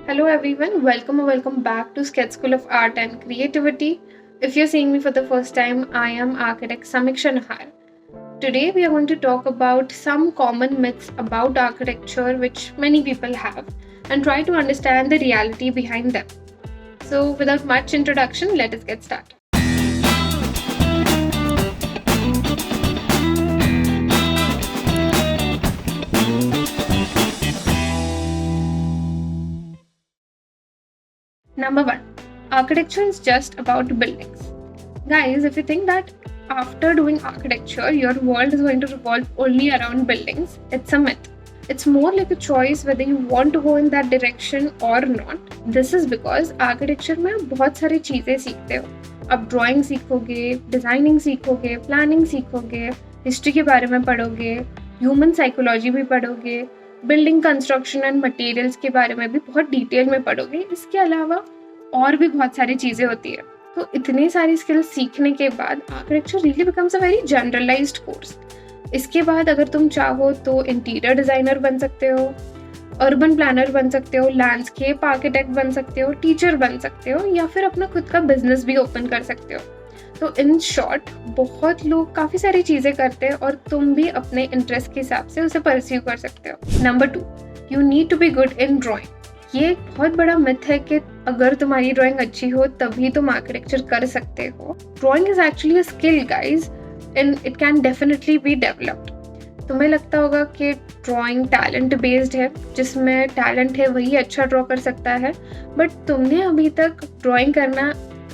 Hello everyone, welcome or welcome back to Sketch School of Art and Creativity. If you're seeing me for the first time, I am architect Samiksha Nahar. Today we are going to talk about some common myths about architecture which many people have and try to understand the reality behind them. So without much introduction, let us get started. Number 1. Architecture is just about buildings. Guys, if you think that after doing architecture, your world is going to revolve only around buildings, it's a myth. It's more like a choice whether you want to go in that direction or not. This is because architecture में आप बहुत सारी चीज़ें सीखते हो. आप drawing सीखोगे, designing सीखोगे, प्लानिंग सीखोगे, हिस्ट्री के बारे में पढ़ोगे, ह्यूमन साइकोलॉजी भी पढ़ोगे, बिल्डिंग कंस्ट्रक्शन एंड मटेरियल्स के बारे में भी बहुत डिटेल में पढ़ोगे. इसके अलावा और भी बहुत सारी चीज़ें होती है. तो इतने सारी स्किल्स सीखने के बाद architecture really becomes a very generalized course. इसके बाद अगर तुम चाहो तो इंटीरियर डिज़ाइनर बन सकते हो, अर्बन प्लानर बन सकते हो, लैंडस्केप आर्किटेक्ट बन सकते हो, टीचर बन सकते हो या फिर अपना खुद का बिजनेस भी ओपन कर सकते हो. तो इन शॉर्ट बहुत लोग काफ़ी सारी चीज़ें करते हैं और तुम भी अपने इंटरेस्ट के हिसाब से उसे परस्यू कर सकते हो. Number 2, you need to be good in drawing. ये एक बहुत बड़ा मिथ है कि अगर तुम्हारी ड्राइंग अच्छी हो तभी तुम आर्किटेक्चर कर सकते हो. Drawing is actually a skill guys and it can definitely be developed. तुम्हें लगता होगा कि ड्राइंग टैलेंट बेस्ड है, जिसमें टैलेंट है वही अच्छा ड्रॉ कर सकता है, बट तुमने अभी तक ड्राइंग करना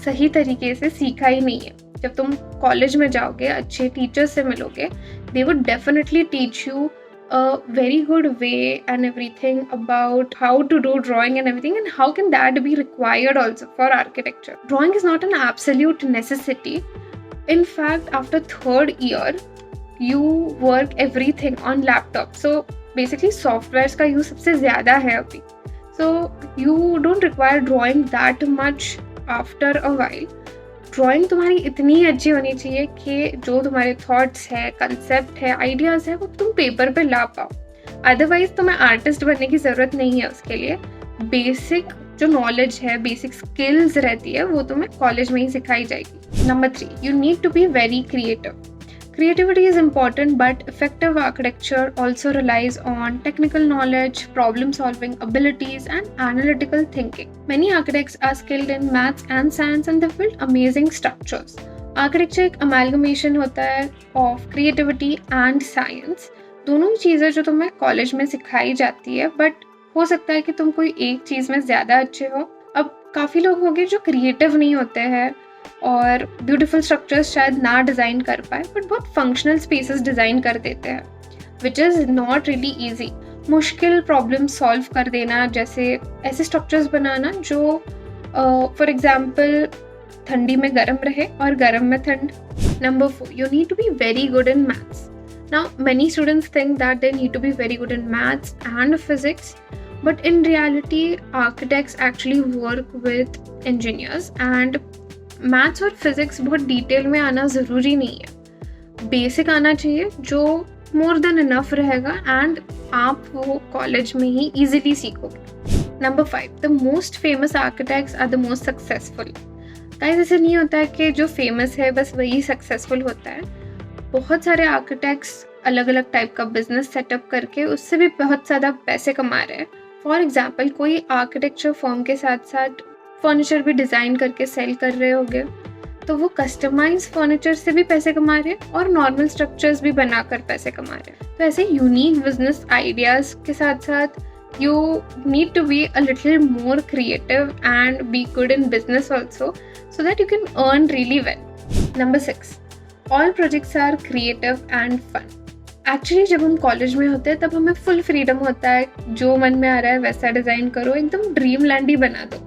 सही तरीके से सीखा ही नहीं है. जब तुम कॉलेज में जाओगे, अच्छे टीचर्स से मिलोगे, they would definitely teach you a very good way and everything about how to do drawing and everything, and how can that be required also for architecture. Drawing is not an absolute necessity. In fact, after third year you work everything on laptop, so basically softwares का use सबसे ज़्यादा है अभी. So you don't require drawing that much after a while. Drawing तुम्हारी इतनी अच्छी होनी चाहिए कि जो तुम्हारे थॉट्स है, कंसेप्ट है, आइडियाज़ है, वो तुम पेपर पे ला पाओ. अदरवाइज तुम्हें आर्टिस्ट बनने की ज़रूरत नहीं है. उसके लिए बेसिक जो नॉलेज है, बेसिक स्किल्स रहती है, वो तुम्हें कॉलेज में ही सिखाई जाएगी. Number 3, you need to be very creative. Creativity is important, but effective architecture also relies on technical knowledge, problem-solving abilities, and analytical thinking. Many architects are skilled in maths and science, and they build amazing structures. Architecture एक amalgamation होता है of creativity and science. दोनों ही चीज़ें जो तुम्हें college में सिखाई जाती है, बट हो सकता है कि तुम कोई एक चीज़ में ज़्यादा अच्छे हो. अब काफ़ी लोग होंगे जो क्रिएटिव नहीं होते हैं और ब्यूटीफुल स्ट्रक्चर्स शायद ना डिज़ाइन कर पाए, बट बहुत फंक्शनल स्पेसेस डिज़ाइन कर देते हैं, which is not really easy. मुश्किल प्रॉब्लम सॉल्व कर देना, जैसे ऐसे स्ट्रक्चर्स बनाना जो फॉर एग्जांपल ठंडी में गर्म रहे और गर्म में ठंड. Number 4, you need to be very good in maths. Now many students think that they need to be very good in maths and physics, but in reality architects actually work with engineers and maths और physics बहुत detail में आना ज़रूरी नहीं है. Basic आना चाहिए जो मोर देन इनफ रहेगा एंड आप वो कॉलेज में ही ईजिली सीखोगे. Number 5, the most famous architects are the most successful. Guys, ऐसे नहीं होता है कि जो फेमस है बस वही सक्सेसफुल होता है. बहुत सारे आर्किटेक्ट्स अलग अलग टाइप का बिजनेस सेटअप करके उससे भी बहुत ज़्यादा पैसे कमा रहे हैं. फॉर एग्जाम्पल, कोई आर्किटेक्चर फर्म के साथ साथ फर्नीचर भी डिज़ाइन करके सेल कर रहे होंगे, तो वो कस्टमाइज फर्नीचर से भी पैसे कमा रहे हैं और नॉर्मल स्ट्रक्चर्स भी बनाकर पैसे कमा रहे हैं. तो ऐसे यूनिक बिजनेस आइडियाज़ के साथ साथ you need to be a little more creative and be good in business also, so that you can earn really well. Number 6, all projects are creative and fun. Actually जब हम college में होते हैं तब हमें फुल फ्रीडम होता है, जो मन में आ रहा है वैसा डिज़ाइन करो, एकदम ड्रीम लैंड ही बना दो.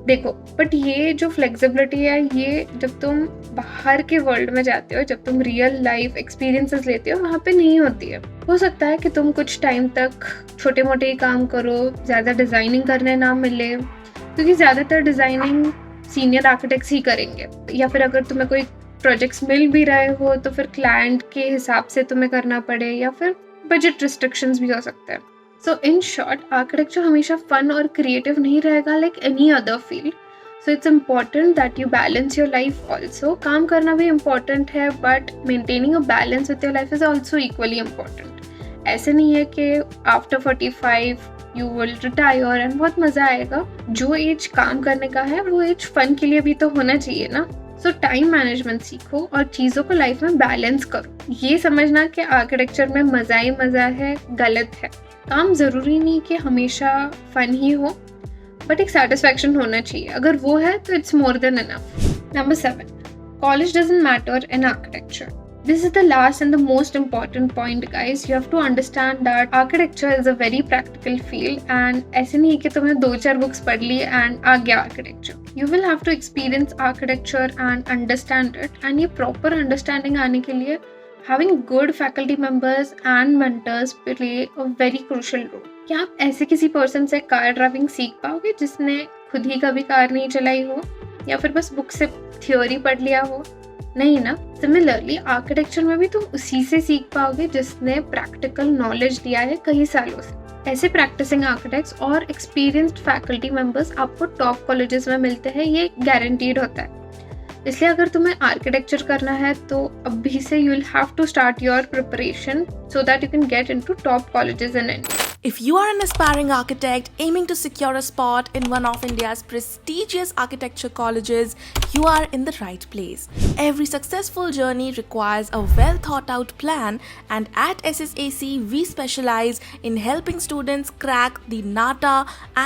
देखो, बट ये जो फ्लेक्सिबिलिटी है, ये जब तुम बाहर के वर्ल्ड में जाते हो, जब तुम रियल लाइफ एक्सपीरियंसेस लेते हो, वहाँ पे नहीं होती है. हो सकता है कि तुम कुछ टाइम तक छोटे मोटे ही काम करो, ज़्यादा डिज़ाइनिंग करने ना मिले, क्योंकि ज़्यादातर डिज़ाइनिंग सीनियर आर्किटेक्ट्स ही करेंगे. या फिर अगर तुम्हें कोई प्रोजेक्ट्स मिल भी रहे हो तो फिर क्लाइंट के हिसाब से तुम्हें करना पड़े, या फिर बजट रिस्ट्रिक्शंस भी हो सकते हैं. सो इन शॉर्ट आर्किटेक्चर हमेशा फन और क्रिएटिव नहीं रहेगा like any other field. So it's important that you balance your life also. काम करना भी इम्पॉर्टेंट है but maintaining a balance with your life is also equally important. ऐसे नहीं है कि after 45 you will retire and बहुत मजा आएगा. जो एज काम करने का है वो एज फन के लिए भी तो होना चाहिए ना. सो टाइम मैनेजमेंट सीखो और चीज़ों को लाइफ में बैलेंस करो. ये समझना कि आर्किटेक्चर में मज़ा ही मज़ा है गलत है. काम ज़रूरी नहीं कि हमेशा फन ही हो बट एक सेटिस्फैक्शन होना चाहिए. अगर वो है तो it's more than enough. Number 7, college doesn't matter in architecture. This is the last and the most important point, guys. You have to understand that architecture is a very practical field and ऐसे नहीं है कि तुमने 2-4 books पढ़ ली and आ गया architecture. You will have to experience architecture and understand it. And ये proper understanding आने के लिए having good faculty members and mentors play a very crucial role. क्या आप ऐसे किसी person से कार ड्राइविंग सीख पाओगे जिसने खुद ही कभी कार नहीं चलाई हो या फिर बस बुक से थ्योरी पढ़ लिया हो? नहीं ना. सिमिलरली आर्किटेक्चर में भी तुम उसी से सीख पाओगे जिसने प्रैक्टिकल नॉलेज लिया है कई सालों से. ऐसे प्रैक्टिसिंग आर्किटेक्ट्स और एक्सपीरियंस्ड फैकल्टी मेंबर्स आपको टॉप कॉलेजेस में मिलते हैं, ये गारंटीड होता है. इसलिए अगर तुम्हें आर्किटेक्चर करना है तो अभी से you will have to start your preparation so that you can get into top colleges in India. If you are an aspiring architect aiming to secure a spot in one of India's prestigious architecture colleges, you are in the right place. Every successful journey requires a well thought out plan, and at SSAC we specialize in helping students crack the NATA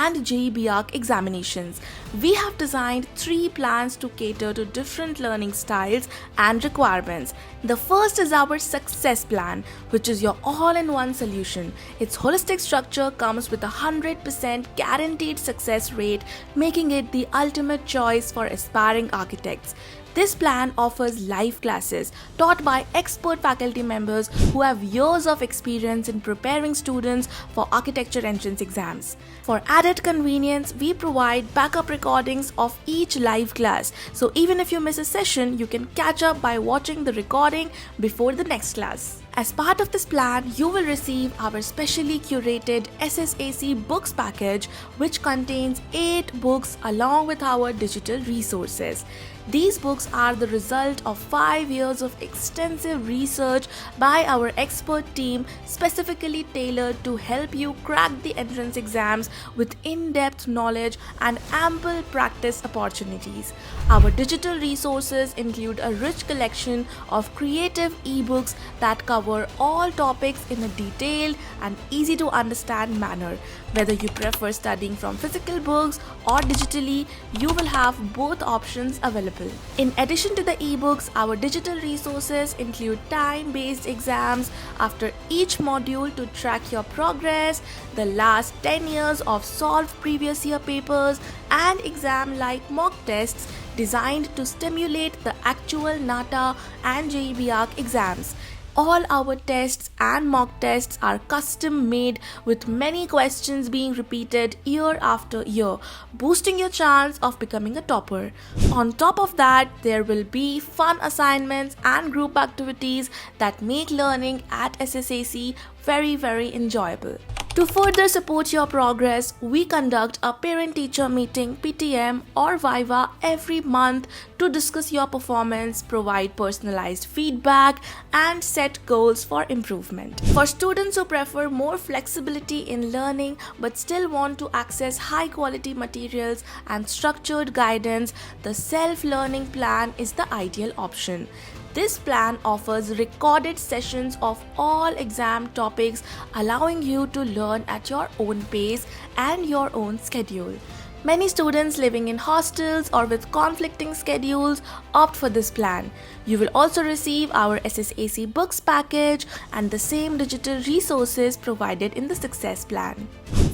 and JEE examinations. We have designed 3 plans to cater to different learning styles and requirements. The first is our success plan, which is your all-in-one solution. Its holistic structure comes with a 100% guaranteed success rate, making it the ultimate choice for aspiring architects. This plan offers live classes taught by expert faculty members who have years of experience in preparing students for architecture entrance exams. For added convenience, we provide backup recordings of each live class, so even if you miss a session, you can catch up by watching the recording before the next class. As part of this plan, you will receive our specially curated SSAC books package, which contains 8 books along with our digital resources. These books are the result of 5 years of extensive research by our expert team, specifically tailored to help you crack the entrance exams with in-depth knowledge and ample practice opportunities. Our digital resources include a rich collection of creative ebooks that cover all topics in a detailed and easy to understand manner. Whether you prefer studying from physical books or digitally, you will have both options available. In addition to the ebooks, our digital resources include time-based exams after each module to track your progress, the last 10 years of solved previous year papers, and exam-like mock tests designed to stimulate the actual NATA and JEE exams. All our tests and mock tests are custom made with many questions being repeated year after year, boosting your chance of becoming a topper. On top of that, there will be fun assignments and group activities that make learning at SSAC very enjoyable. To further support your progress, we conduct a parent-teacher meeting (PTM) or Viva every month to discuss your performance, provide personalized feedback, and set goals for improvement. For students who prefer more flexibility in learning but still want to access high-quality materials and structured guidance, the self-learning plan is the ideal option. This plan offers recorded sessions of all exam topics, allowing you to learn at your own pace and your own schedule. Many students living in hostels or with conflicting schedules opt for this plan. You will also receive our SSAC books package and the same digital resources provided in the success plan.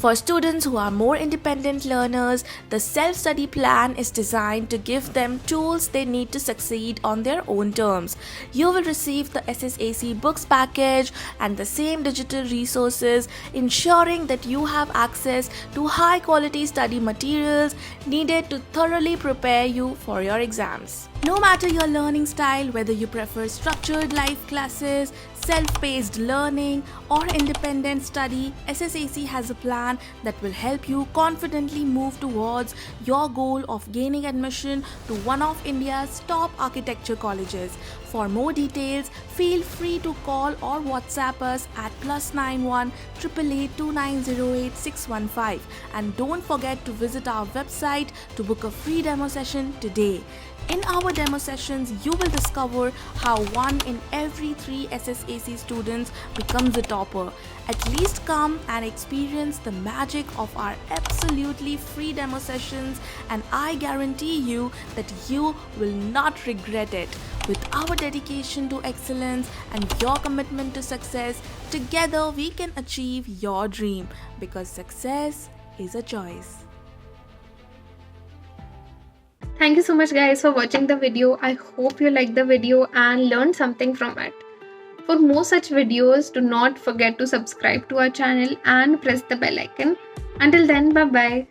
For students who are more independent learners, the self-study plan is designed to give them tools they need to succeed on their own terms. You will receive the SSAC books package and the same digital resources, ensuring that you have access to high-quality study materials needed to thoroughly prepare you for your exams. No matter your learning style, whether you prefer structured live classes, self-paced learning, or independent study, SSAC has a plan that will help you confidently move towards your goal of gaining admission to one of India's top architecture colleges. For more details, feel free to call or WhatsApp us at +91 888 2908 615, and don't forget to visit our website to book a free demo session today. In our demo sessions, you will discover how 1 in every 3 SSAC students becomes a topper. At least come and experience the magic of our absolutely free demo sessions, and I guarantee you that you will not regret it. With our dedication to excellence and your commitment to success, together we can achieve your dream, because success is a choice. Thank you so much guys for watching the video. I hope you liked the video and learned something from it. For more such videos, do not forget to subscribe to our channel and press the bell icon. Until then, bye bye.